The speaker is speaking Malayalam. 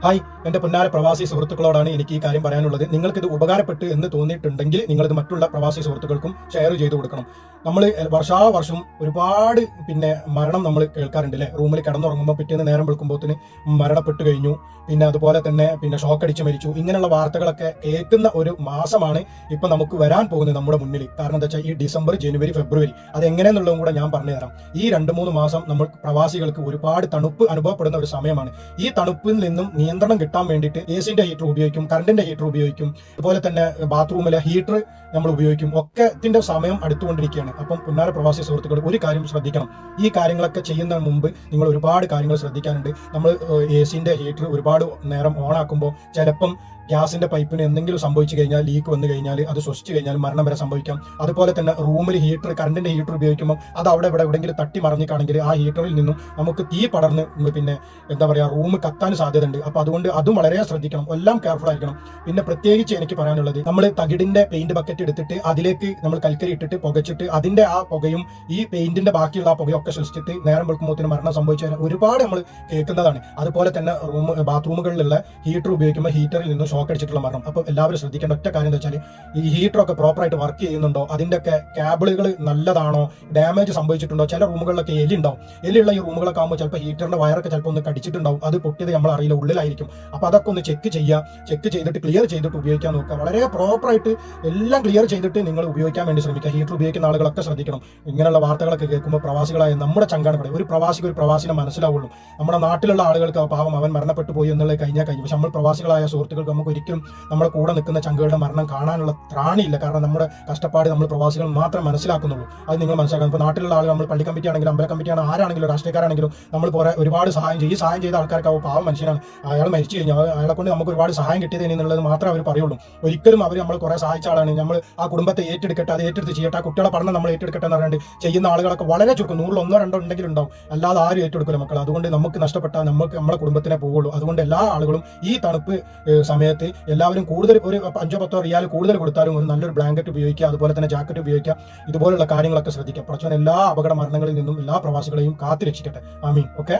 ഹായ്, എന്റെ പൊന്നാര പ്രവാസി സുഹൃത്തുക്കളോടാണ് എനിക്ക് ഈ കാര്യം പറയാനുള്ളത്. നിങ്ങൾക്ക് ഇത് ഉപകാരപ്പെട്ടു എന്ന് തോന്നിയിട്ടുണ്ടെങ്കിൽ നിങ്ങളിത് മറ്റുള്ള പ്രവാസി സുഹൃത്തുക്കൾക്കും ഷെയർ ചെയ്ത് കൊടുക്കണം. നമ്മൾ വർഷാവർഷം ഒരുപാട് മരണം നമ്മൾ കേൾക്കാറുണ്ട് അല്ലെ. റൂമിൽ കിടന്നുറങ്ങുമ്പോൾ പിറ്റേന്ന് നേരം വെളുക്കുമ്പോഴത്തിന് മരണപ്പെട്ടു കഴിഞ്ഞു, അതുപോലെ തന്നെ ഷോക്ക് അടിച്ച് മരിച്ചു. ഇങ്ങനെയുള്ള വാർത്തകളൊക്കെ കേൾക്കുന്ന ഒരു മാസമാണ് ഇപ്പൊ നമുക്ക് വരാൻ പോകുന്നത് നമ്മുടെ മുന്നിൽ. കാരണം എന്താ വെച്ചാൽ ഈ ഡിസംബർ, ജനുവരി, ഫെബ്രുവരി അതെങ്ങനെയെന്നുള്ളതും കൂടെ ഞാൻ പറഞ്ഞു തരാം. ഈ 2-3 മാസം നമ്മൾ പ്രവാസികൾക്ക് ഒരുപാട് തണുപ്പ് അനുഭവപ്പെടുന്ന ഒരു സമയമാണ്. ഈ തണുപ്പിൽ നിന്നും നിയന്ത്രണം കിട്ടാൻ വേണ്ടിയിട്ട് എസിന്റെ ഹീറ്റർ ഉപയോഗിക്കും, കറണ്ടിന്റെ ഹീറ്റർ ഉപയോഗിക്കും, അതുപോലെ തന്നെ ബാത്റൂമിലെ ഹീറ്റർ നമ്മൾ ഉപയോഗിക്കും. ഒക്കെ ഇതിന്റെ സമയം അടുത്തുകൊണ്ടിരിക്കുകയാണ്. അപ്പം പുന്നാര പ്രവാസി സുഹൃത്തുക്കൾ ഒരു കാര്യം ശ്രദ്ധിക്കണം. ഈ കാര്യങ്ങളൊക്കെ ചെയ്യുന്നതിന് മുമ്പ് നിങ്ങൾ ഒരുപാട് കാര്യങ്ങൾ ശ്രദ്ധിക്കാനുണ്ട്. നമ്മൾ എസിന്റെ ഹീറ്റർ ഒരുപാട് നേരം ഓൺ ആക്കുമ്പോൾ ചിലപ്പം ഗ്യാസിന്റെ പൈപ്പിന് എന്തെങ്കിലും സംഭവിച്ചു കഴിഞ്ഞാൽ, ലീക്ക് വന്നു കഴിഞ്ഞാൽ, അത് ശ്വസിച്ചു കഴിഞ്ഞാൽ മരണം വരെ സംഭവിക്കാം. അതുപോലെ തന്നെ റൂമിൽ ഹീറ്റർ, കറണ്ടിന്റെ ഹീറ്റർ ഉപയോഗിക്കുമ്പോൾ അത് അവിടെ എവിടെയെങ്കിലും തട്ടി മറിഞ്ഞിട്ടാണെങ്കിൽ ആ ഹീറ്ററിൽ നിന്നും നമുക്ക് തീ പടർന്ന് റൂം കത്താൻ സാധ്യതയുണ്ട്. അപ്പൊ അതുകൊണ്ട് അതും വളരെ ശ്രദ്ധിക്കണം, എല്ലാം കെയർഫുൾ ആയിരിക്കണം. പ്രത്യേകിച്ച് എനിക്ക് പറയാനുള്ളത്, നമ്മൾ തകിടിന്റെ പെയിന്റ് ബക്കറ്റ് എടുത്തിട്ട് അതിലേക്ക് നമ്മൾ കൽക്കരി ഇട്ടിട്ട് പുകച്ചിട്ട് അതിന്റെ ആ പുകയും ഈ പെയിന്റിന്റെ ബാക്കിയുള്ള ആ പുകയൊക്കെ ശ്വസിച്ചിട്ട് നേരം വെളുക്കുമ്പോൾ മരണം സംഭവിച്ചാൽ ഒരുപാട് നമ്മൾ കേൾക്കുന്നതാണ്. അതുപോലെ തന്നെ ബാത്റൂമുകളിലുള്ള ഹീറ്റർ ഉപയോഗിക്കുമ്പോൾ ഹീറ്ററിൽ നിന്ന് ഷോക്ക് അടിച്ചിട്ടുള്ള മരണം. അപ്പൊ എല്ലാവരും ശ്രദ്ധിക്കേണ്ട ഒറ്റ കാര്യം എന്താ വെച്ചാൽ, ഈ ഹീറ്ററൊക്കെ പ്രോപ്പറായിട്ട് വർക്ക് ചെയ്യുന്നുണ്ടോ, അതിന്റെ ഒക്കെ കേബിളുകൾ നല്ലതാണോ, ഡാമേജ് സംഭവിച്ചിട്ടുണ്ടോ. ചില റൂമുകളിലൊക്കെ എലി ഉണ്ടാവും. എലിയുള്ള ഈ റൂമുകളൊക്കെ ആകുമ്പോൾ ചിലപ്പോൾ ഹീറ്ററിന്റെ വയറൊക്കെ ചിലപ്പോൾ ഒന്ന് കടിച്ചിട്ടുണ്ടാവും. അത് പൊട്ടിയത് നമ്മൾ അറിയില്ല, ഉള്ളിലായിരിക്കും. അപ്പൊ അതൊക്കെ ഒന്ന് ചെക്ക് ചെയ്തിട്ട് ക്ലിയർ ചെയ്തിട്ട് ഉപയോഗിക്കാൻ നോക്കുക. വളരെ പ്രോപ്പറായിട്ട് എല്ലാം ക്ലിയർ ചെയ്തിട്ട് നിങ്ങൾ ഉപയോഗിക്കാൻ വേണ്ടി ശ്രമിക്കുക. ഹീറ്റർ ഉപയോഗിക്കുന്ന ആളുകളൊക്കെ ശ്രദ്ധിക്കണം. ഇങ്ങനെയുള്ള വാർത്തകളൊക്കെ കേൾക്കുമ്പോൾ പ്രവാസികളായ നമ്മുടെ ചങ്കാണ് പറയും. ഒരു പ്രവാസിനെ മനസ്സിലാവുള്ളൂ. നമ്മുടെ നാട്ടിലുള്ള ആളുകൾക്ക് പാവം അവൻ മരണപ്പെട്ടു പോയി എന്നുള്ളത് കഴിഞ്ഞാൽ കഴിഞ്ഞു. പക്ഷെ നമ്മൾ പ്രവാസികളായ സുഹൃത്തുക്കൾക്ക് നമുക്ക് ഒരിക്കലും നമ്മുടെ കൂടെ നിൽക്കുന്ന ചങ്കുകളുടെ മരണം കാണാനുള്ള ത്രാണിയില്ല. കാരണം നമ്മുടെ കഷ്ടപ്പാട് നമ്മൾ പ്രവാസികൾ മാത്രം മനസ്സിലാക്കുന്നുള്ളൂ. അത് നിങ്ങൾ മനസ്സിലാക്കണം. ഇപ്പോൾ നാട്ടിലുള്ള ആളുകൾ, നമ്മൾ പള്ളി കമ്മിറ്റി ആണെങ്കിലും അമ്പല കമ്മിറ്റിയാണ്, ആരാണെങ്കിലും രാഷ്ട്രീയക്കാരാണെങ്കിലും നമ്മൾ ഒരുപാട് സഹായം ചെയ്യും. ഈ സഹായം ചെയ്ത ആൾക്കാർക്ക് പാവം മനുഷ്യനാണ്, അയാൾ മരിച്ചു കഴിഞ്ഞാൽ അയാളെ കൊണ്ട് നമുക്ക് ഒരുപാട് സഹായം കിട്ടിയത് എന്നുള്ളത് മാത്രമേ അവർ പറയുള്ളൂ. ഒരിക്കലും അവർ നമ്മൾ കുറെ സഹായിച്ച ആളാണ്, നമ്മൾ ആ കുടുംബത്തെ ഏറ്റെടുക്കട്ടെ, അത് ഏറ്റെടുത്ത് ചെയ്യട്ടെ, ആ കുട്ടികളെ പഠനം നമ്മൾ ഏറ്റെടുക്കട്ടെ എന്ന് പറഞ്ഞിട്ട് ചെയ്യുന്ന ആളുകളൊക്കെ വളരെ ചുരുക്കം, 100-1-2 ഉണ്ടെങ്കിലും ഉണ്ടാവും. അല്ലാതെ ആരും ഏറ്റെടുക്കില്ല മക്കൾ. അതുകൊണ്ട് നമുക്ക് നഷ്ടപ്പെട്ടാൽ നമുക്ക് നമ്മളെ കുടുംബത്തിനെ പോവുള്ളൂ. അതുകൊണ്ട് എല്ലാ ആളുകളും ഈ തണുപ്പ് സമയത്ത് എല്ലാവരും കൂടുതൽ ഒരു 5-10 റിയാൽ കൂടുതൽ കൊടുത്താലും ഒരു നല്ലൊരു ബ്ലാങ്കറ്റ് ഉപയോഗിക്കുക, അതുപോലെ തന്നെ ജാക്കറ്റ് ഉപയോഗിക്കുക. ഇതുപോലുള്ള കാര്യങ്ങളൊക്കെ ശ്രദ്ധിക്കുക. പടച്ചവൻ എല്ലാ അപകട മരണങ്ങളിൽ നിന്നും എല്ലാ പ്രവാസികളെയും കാത്തു രക്ഷിക്കട്ടെ. ആമീൻ. ഓക്കെ.